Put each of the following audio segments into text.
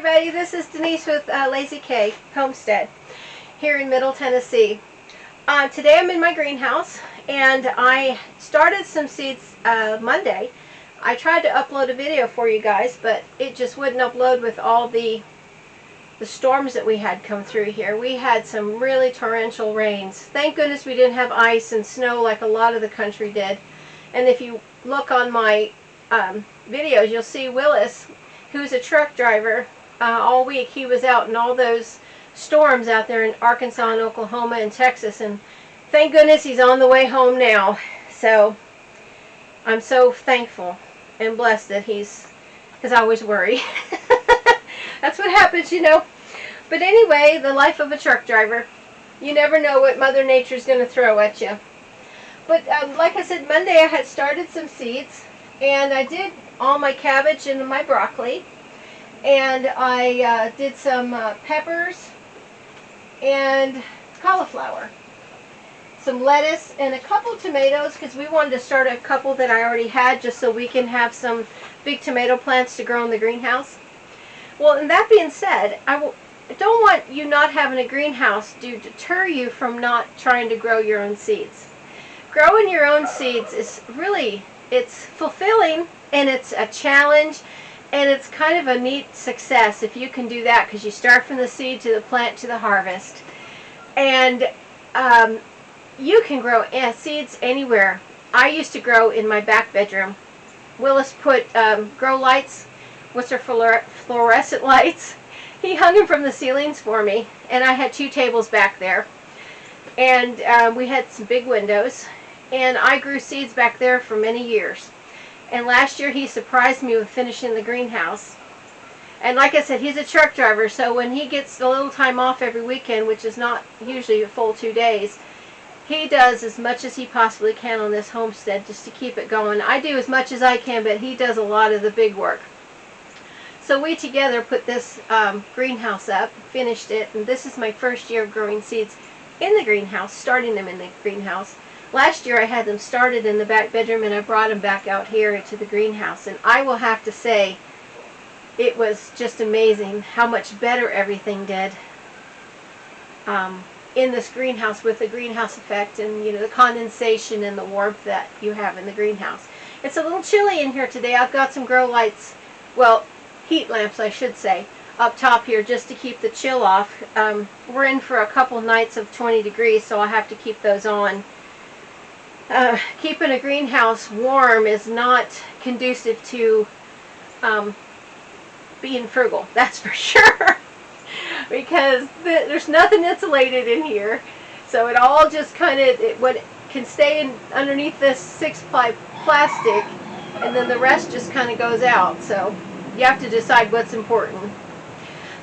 everybody, this is Denise with Lazy K Homestead here in Middle Tennessee. Today I'm in my greenhouse and I started some seeds Monday. I tried to upload a video for you guys, but it just wouldn't upload with all the storms that we had come through here. We had some really torrential rains. Thank goodness we didn't have ice and snow like a lot of the country did. And if you look on my videos, you'll see Willis, who's a truck driver, all week. He was out in all those storms out there in Arkansas and Oklahoma and Texas, and thank goodness he's on the way home now. So I'm so thankful and blessed that because I always worry. That's what happens, you know. But anyway, the life of a truck driver. You never know what Mother Nature's going to throw at you. But like I said, Monday I had started some seeds, and I did all my cabbage and my broccoli, and I did some peppers and cauliflower, some lettuce, and a couple tomatoes, because we wanted to start a couple that I already had just so we can have some big tomato plants to grow in the greenhouse. Well, and that being said, I don't want you not having a greenhouse to deter you from not trying to grow your own seeds. Growing your own seeds is really, it's fulfilling, and it's a challenge, and it's kind of a neat success if you can do that, because you start from the seed to the plant to the harvest. And you can grow seeds anywhere. I used to grow in my back bedroom. Willis put grow lights, which are fluorescent lights. He hung them from the ceilings for me, and I had 2 tables back there. And we had some big windows, and I grew seeds back there for many years. And last year he surprised me with finishing the greenhouse. And like I said, he's a truck driver, so when he gets a little time off every weekend, which is not usually a full 2 days, he does as much as he possibly can on this homestead just to keep it going. I do as much as I can, but he does a lot of the big work. So we together put this greenhouse up, finished it, and this is my first year of growing seeds in the greenhouse, starting them in the greenhouse. Last year I had them started in the back bedroom, and I brought them back out here to the greenhouse. And I will have to say, it was just amazing how much better everything did in this greenhouse with the greenhouse effect and, you know, the condensation and the warmth that you have in the greenhouse. It's a little chilly in here today. I've got some grow lights, well, heat lamps I should say, up top here just to keep the chill off. We're in for a couple nights of 20 degrees, so I'll have to keep those on. Keeping a greenhouse warm is not conducive to being frugal, that's for sure. Because there's nothing insulated in here, so it all just kind of, what can stay underneath this 6-ply plastic, and then the rest just kind of goes out. So you have to decide what's important.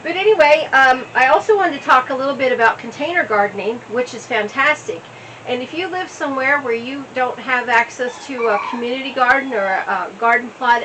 But anyway, I also wanted to talk a little bit about container gardening, which is fantastic. And if you live somewhere where you don't have access to a community garden or a garden plot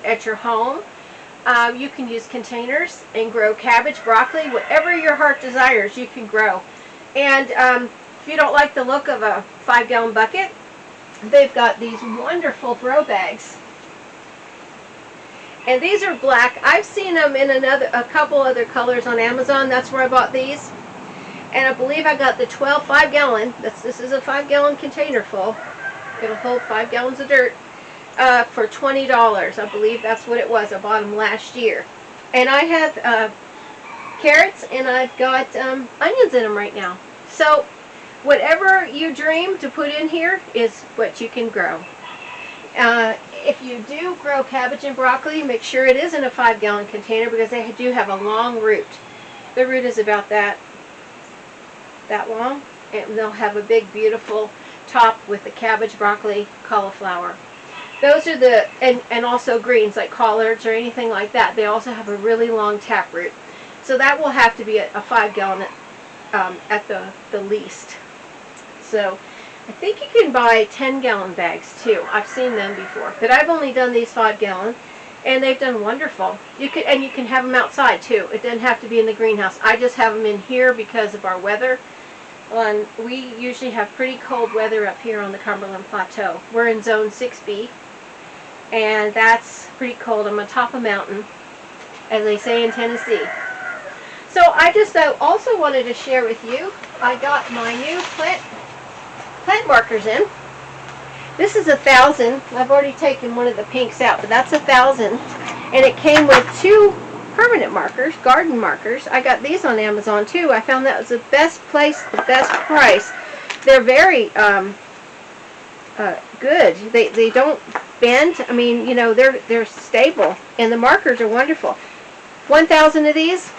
at your home, you can use containers and grow cabbage, broccoli, whatever your heart desires, you can grow. And if you don't like the look of a 5-gallon bucket, they've got these wonderful grow bags. And these are black. I've seen them in a couple other colors on Amazon. That's where I bought these. And I believe I got the 5-gallon. This is a 5-gallon container full. It'll hold 5 gallons of dirt for $20. I believe that's what it was. I bought them last year. And I have carrots, and I've got onions in them right now. So whatever you dream to put in here is what you can grow. If you do grow cabbage and broccoli, make sure it is in a 5-gallon container, because they do have a long root. The root is about that long, and they'll have a big beautiful top with the cabbage, broccoli, cauliflower. Those are the, and also greens like collards or anything like that. They also have a really long taproot. So that will have to be a 5-gallon at the least. So I think you can buy 10-gallon bags too. I've seen them before, but I've only done these 5-gallon, and they've done wonderful. You can have them outside too. It doesn't have to be in the greenhouse. I just have them in here because of our weather. And we usually have pretty cold weather up here on the Cumberland Plateau. We're in zone 6B, and that's pretty cold. I'm on top of a mountain. as they say in Tennessee. So I just also wanted to share with you, I got my new plant markers in. This is 1,000. I've already taken one of the pinks out, but that's 1,000. And it came with 2 permanent markers, garden markers. I got these on Amazon too. I found that was the best place, the best price. They're very good. They don't bend. I mean, you know, they're stable, and the markers are wonderful. 1,000 of these,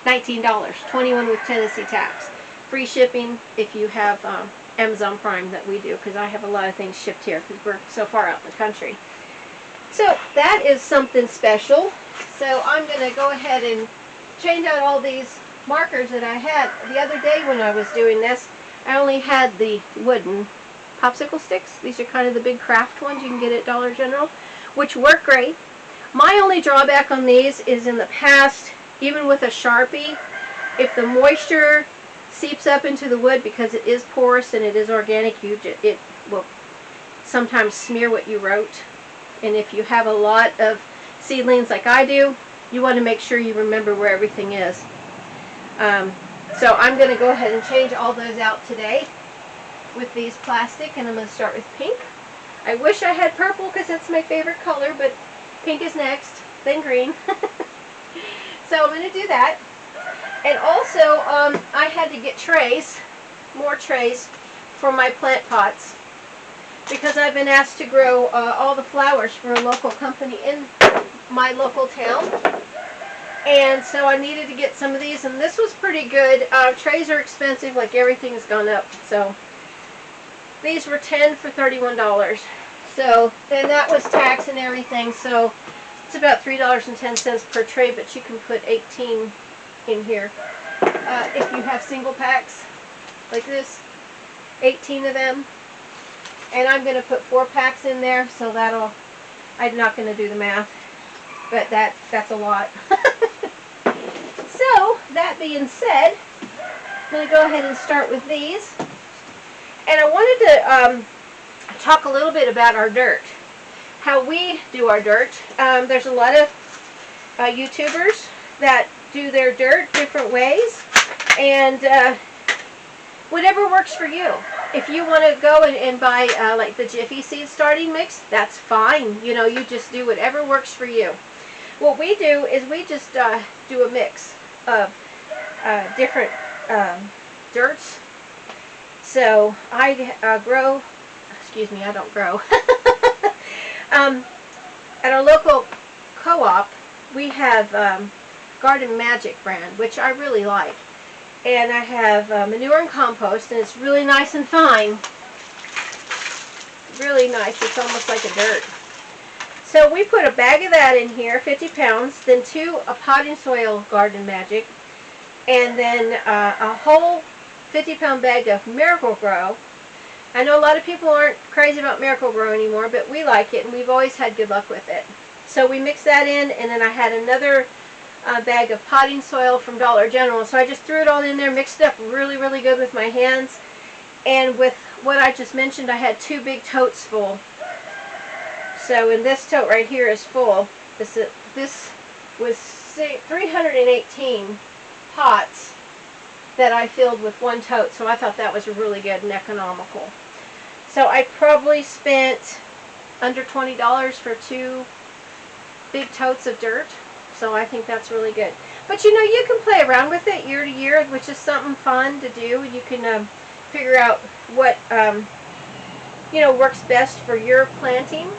$19, 21 with Tennessee tax. Free shipping if you have Amazon Prime, that we do, because I have a lot of things shipped here because we're so far out in the country. So that is something special. So I'm going to go ahead and change out all these markers that I had. The other day when I was doing this, I only had the wooden Popsicle Sticks. These are kind of the big craft ones you can get at Dollar General, which work great. My only drawback on these is in the past, even with a Sharpie, if the moisture seeps up into the wood, because it is porous and it is organic, it will sometimes smear what you wrote. And if you have a lot of seedlings like I do, you want to make sure you remember where everything is. So I'm going to go ahead and change all those out today with these plastic, and I'm going to start with pink. I wish I had purple because that's my favorite color, but pink is next, then green. So I'm going to do that. And also, I had to get trays, more trays, for my plant pots, because I've been asked to grow all the flowers for a local company in my local town. And so I needed to get some of these, and this was pretty good. Trays are expensive, like everything has gone up. So these were 10 for $31. So then that was tax and everything, so it's about $3.10 per tray, but you can put 18 in here. If you have single packs like this, 18 of them. And I'm going to put 4 packs in there, so that'll, I'm not going to do the math, but that's a lot. So, that being said, I'm going to go ahead and start with these. And I wanted to talk a little bit about our dirt, how we do our dirt. There's a lot of YouTubers that do their dirt different ways, and whatever works for you. If you want to go and buy like the Jiffy Seed starting mix, that's fine. You know, you just do whatever works for you. What we do is we just do a mix of different dirts. So I grow, excuse me, I don't grow. At our local co-op, we have Garden Magic brand, which I really like. And I have manure and compost, and it's really nice and fine. Really nice. It's almost like a dirt. So we put a bag of that in here, 50 pounds, then 2 potting soil Garden Magic, and then a whole 50-pound bag of Marigold Grow. I know a lot of people aren't crazy about Marigold Grow anymore, but we like it, and we've always had good luck with it. So we mix that in, and then I had another bag of potting soil from Dollar General. So I just threw it all in there, mixed it up really, really good with my hands. And with what I just mentioned, I had 2 big totes full. So in this tote right here is full. This was 318 pots that I filled with 1 tote. So I thought that was really good and economical. So I probably spent under $20 for 2 big totes of dirt. So I think that's really good. But you know, you can play around with it year to year, which is something fun to do. You can figure out what you know, works best for your planting.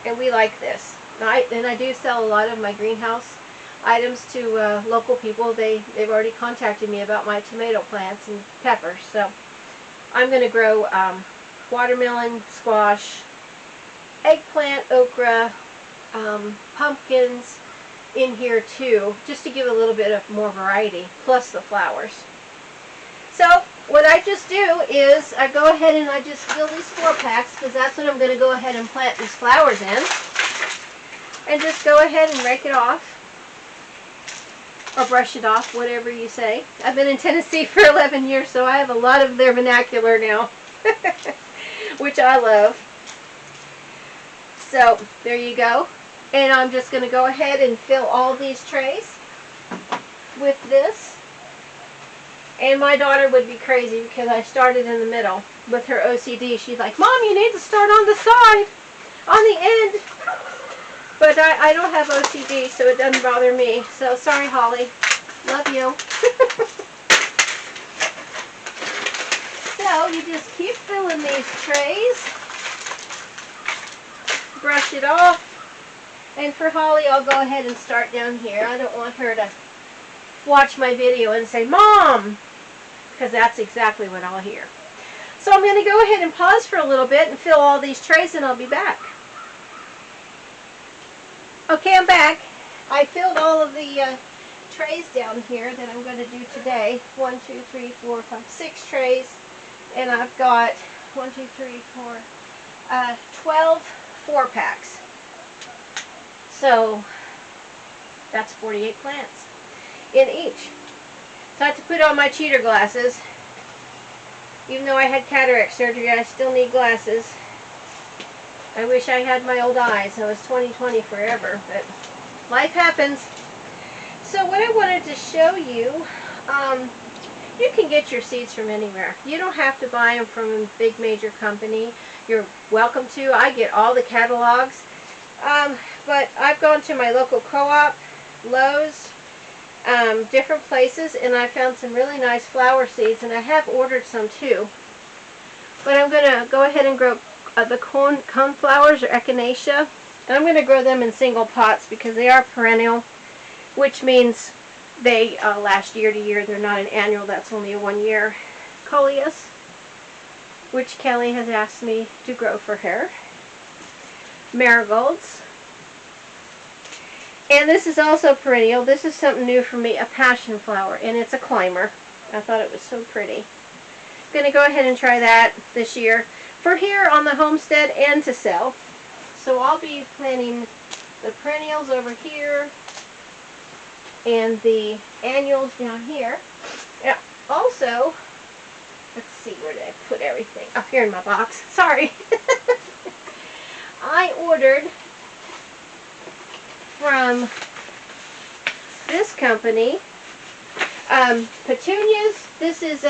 And we like this. And I do sell a lot of my greenhouse items to local people. They've already contacted me about my tomato plants and peppers. So I'm going to grow watermelon, squash, eggplant, okra, pumpkins in here too, just to give a little bit of more variety, plus the flowers. So what I just do is I go ahead and I just fill these 4 packs, because that's what I'm going to go ahead and plant these flowers in, and just go ahead and rake it off, or brush it off, whatever you say. I've been in Tennessee for 11 years, so I have a lot of their vernacular now, which I love. So there you go. And I'm just going to go ahead and fill all these trays with this. And my daughter would be crazy because I started in the middle with her OCD. She's like, Mom, you need to start on the side, on the end. But I don't have OCD, so it doesn't bother me. So sorry, Holly. Love you. So you just keep filling these trays. Brush it off. And for Holly, I'll go ahead and start down here. I don't want her to watch my video and say, Mom, because that's exactly what I'll hear. So I'm going to go ahead and pause for a little bit and fill all these trays, and I'll be back. Okay, I'm back. I filled all of the trays down here that I'm going to do today. 1, 2, 3, 4, 5, 6 trays. And I've got 1, 2, 3, 4, 12 4-packs. So that's 48 plants in each. So I have to put on my cheater glasses. Even though I had cataract surgery, I still need glasses. I wish I had my old eyes. I was 20/20 forever, but life happens. So what I wanted to show you, you can get your seeds from anywhere. You don't have to buy them from a big major company. You're welcome to. I get all the catalogs. But I've gone to my local co-op, Lowe's, different places, and I found some really nice flower seeds, and I have ordered some too. But I'm going to go ahead and grow the coneflowers or echinacea, and I'm going to grow them in single pots because they are perennial, which means they last year to year. They're not an annual. That's only a 1-year coleus, which Kelly has asked me to grow for her. Marigolds. And this is also perennial. This is something new for me, a passion flower, and it's a climber. I thought it was so pretty. I'm going to go ahead and try that this year for here on the homestead and to sell. So I'll be planting the perennials over here and the annuals down here. Yeah. Also, let's see, where did I put everything? Up here in my box. Sorry. I ordered from this company petunias. This is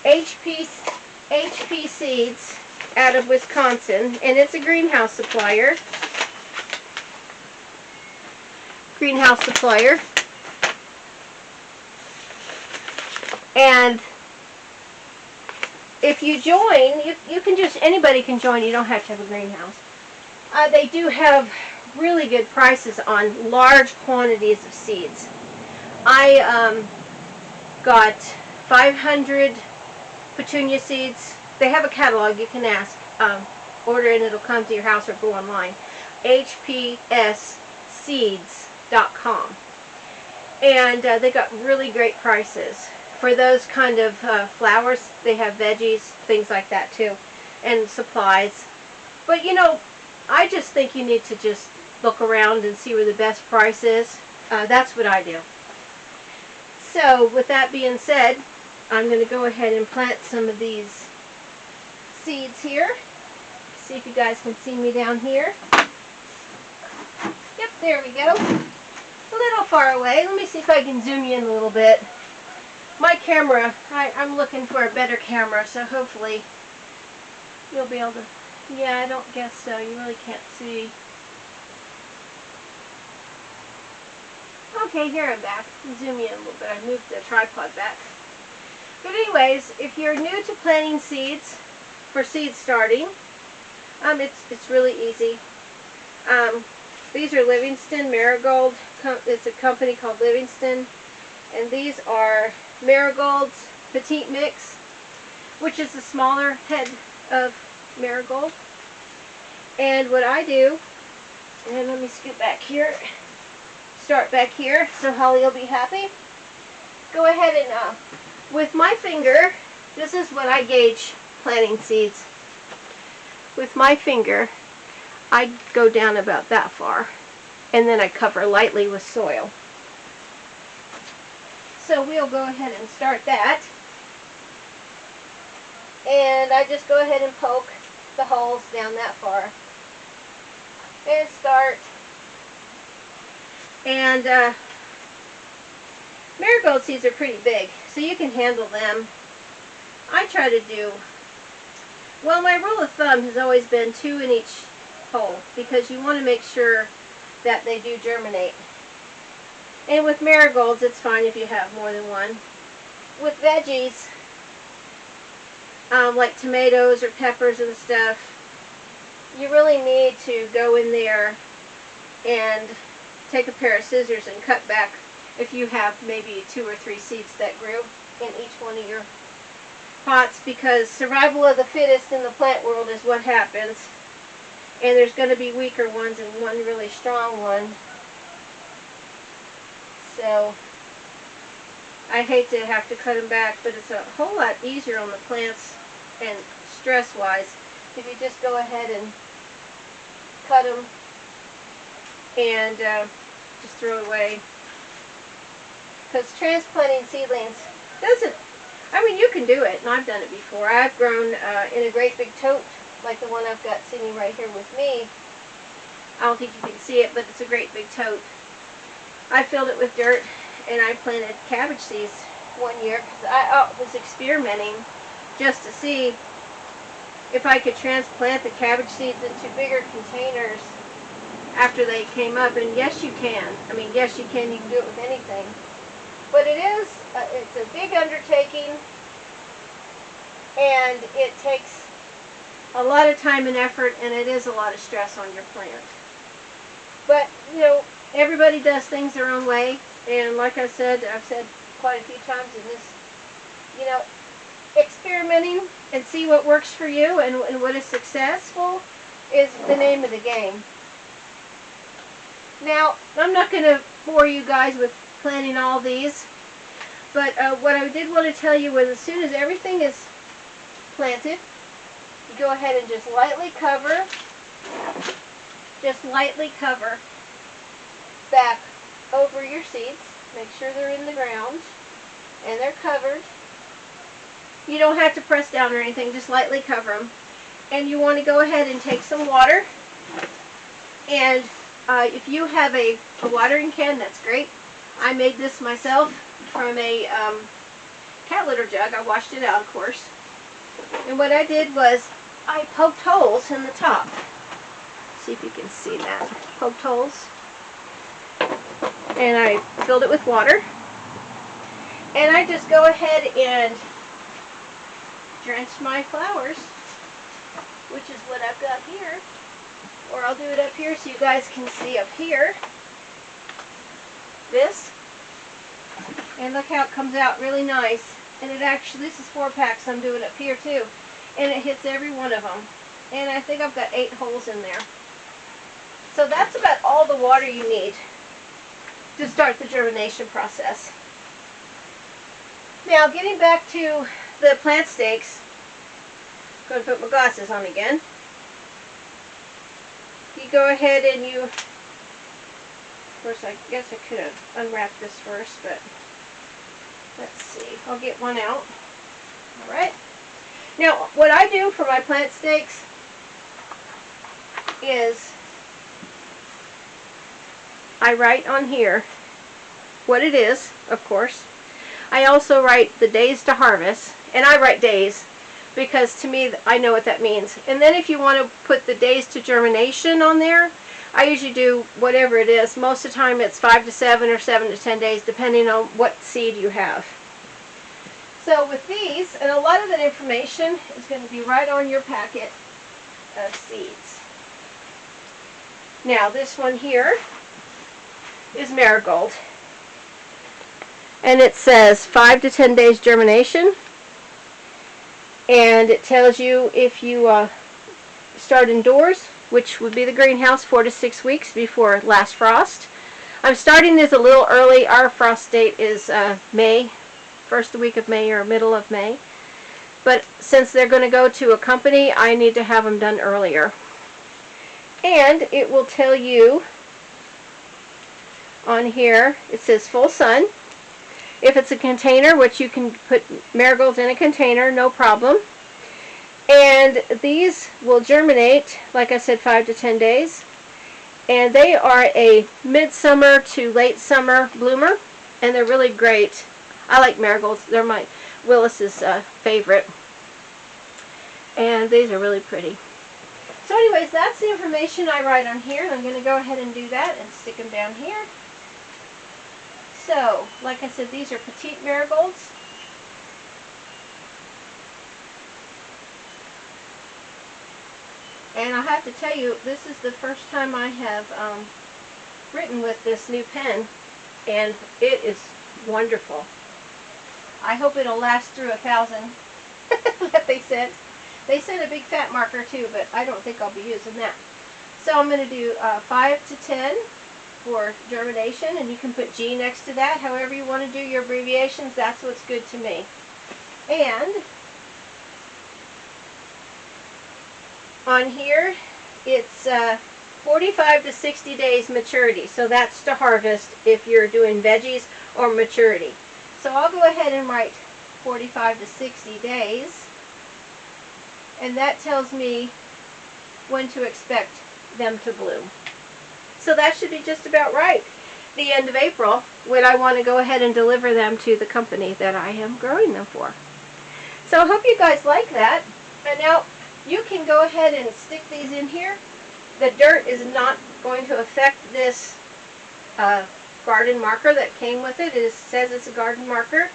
HP Seeds out of Wisconsin, and it's a greenhouse supplier. And if you join, you can just, anybody can join. You don't have to have a greenhouse. They do have really good prices on large quantities of seeds. I got 500 petunia seeds. They have a catalog. You can ask, order, and it'll come to your house or go online. hpsseeds.com. And they got really great prices. For those kind of flowers, they have veggies, things like that too, and supplies. But you know, I just think you need to just look around and see where the best price is. That's what I do. So with that being said, I'm going to go ahead and plant some of these seeds here. See if you guys can see me down here. Yep, there we go. A little far away. Let me see if I can zoom you in a little bit. My camera, I'm looking for a better camera, so hopefully you'll be able to... Yeah, I don't guess so. You really can't see. Okay, here I'm back. Zoom you in a little bit. I moved the tripod back. But anyways, if you're new to planting seeds for seed starting, it's really easy. These are Livingston Marigold. It's a company called Livingston. And these are Marigold's Petite Mix, which is the smaller head of marigold. And what I do, and let me scoot back here, start back here so Holly will be happy. Go ahead and, with my finger, this is what I gauge planting seeds. With my finger, I go down about that far, and then I cover lightly with soil. So we'll go ahead and start that. And I just go ahead and poke the holes down that far. and start. And marigold seeds are pretty big, so you can handle them. I try to do, well, my rule of thumb has always been 2 in each hole, because you want to make sure that they do germinate. And with marigolds, it's fine if you have more than one. With veggies, like tomatoes or peppers and stuff, you really need to go in there and take a pair of scissors and cut back if you have maybe 2 or 3 seeds that grew in each one of your pots, because survival of the fittest in the plant world is what happens. And there's going to be weaker ones and one really strong one. So I hate to have to cut them back, but it's a whole lot easier on the plants and stress-wise if you just go ahead and cut them and just throw it away. Because transplanting seedlings doesn't, I mean, you can do it, and I've done it before. I've grown in a great big tote, like the one I've got sitting right here with me. I don't think you can see it, but it's a great big tote. I filled it with dirt, and I planted cabbage seeds one year because I was experimenting just to see if I could transplant the cabbage seeds into bigger containers after they came up. And yes, you can. I mean, yes, you can. You can do it with anything. But it's a big undertaking, and it takes a lot of time and effort, and it is a lot of stress on your plant. But, you know, everybody does things their own way, and like I said, I've said quite a few times in this, you know, experimenting and see what works for you and what is successful is the name of the game. Now, I'm not going to bore you guys with planting all these, but what I did want to tell you was, as soon as everything is planted, you go ahead and just lightly cover back over your seeds. Make sure they're in the ground and they're covered. You don't have to press down or anything, just lightly cover them. And you want to go ahead and take some water, and if you have a watering can, that's great. I made this myself from a cat litter jug. I washed it out, of course. And what I did was I poked holes in the top. See if you can see that. Poked holes. And I filled it with water. And I just go ahead and drench my flowers, which is what I've got here. Or I'll do it up here so you guys can see up here. This. And look how it comes out really nice. And it actually, this is 4 packs I'm doing up here too. And it hits every one of them. And I think I've got 8 holes in there. So that's about all the water you need to start the germination process. Now, getting back to the plant stakes, I'm going to put my glasses on again. You go ahead and you, of course, I guess I could have unwrapped this first, but let's see. I'll get one out. All right. Now, what I do for my plant stakes is I write on here what it is, of course. I also write the days to harvest, and I write days because to me, I know what that means. And then if you want to put the days to germination on there, I usually do whatever it is. Most of the time it's 5 to 7 or 7 to 10 days, depending on what seed you have. So with these, and a lot of that information is going to be right on your packet of seeds. Now this one here is marigold. And it says 5 to 10 days germination. And it tells you if you start indoors, which would be the greenhouse, 4 to 6 weeks before last frost. I'm starting this a little early. Our frost date is May, first week of May or middle of May. But since they're going to go to a company, I need to have them done earlier. And it will tell you on here, it says full sun. If it's a container, which you can put marigolds in a container, no problem. And these will germinate, like I said, 5 to 10 days. And they are a midsummer to late summer bloomer, and they're really great. I like marigolds. They're my Willis's favorite. And these are really pretty. So anyways, that's the information I write on here. And I'm going to go ahead and do that and stick them down here. So, like I said, these are petite marigolds. And I have to tell you, this is the first time I have written with this new pen, and it is wonderful. I hope it'll last through 1,000 that they said. They said a big fat marker too, but I don't think I'll be using that. So I'm going to do 5 to 10 for germination, and you can put G next to that. However you want to do your abbreviations, that's what's good to me. And on here, it's 45 to 60 days maturity. So that's to harvest if you're doing veggies or maturity. So I'll go ahead and write 45 to 60 days. And that tells me when to expect them to bloom. So that should be just about right. The end of April, when I want to go ahead and deliver them to the company that I am growing them for. So I hope you guys like that. And now, you can go ahead and stick these in here. The dirt is not going to affect this garden marker that came with it. It says it's a garden marker.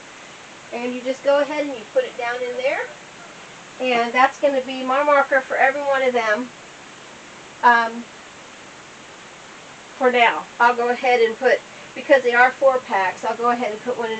And you just go ahead and you put it down in there. And that's going to be my marker for every one of them. For now, I'll go ahead and put, because they are 4-packs, I'll go ahead and put one in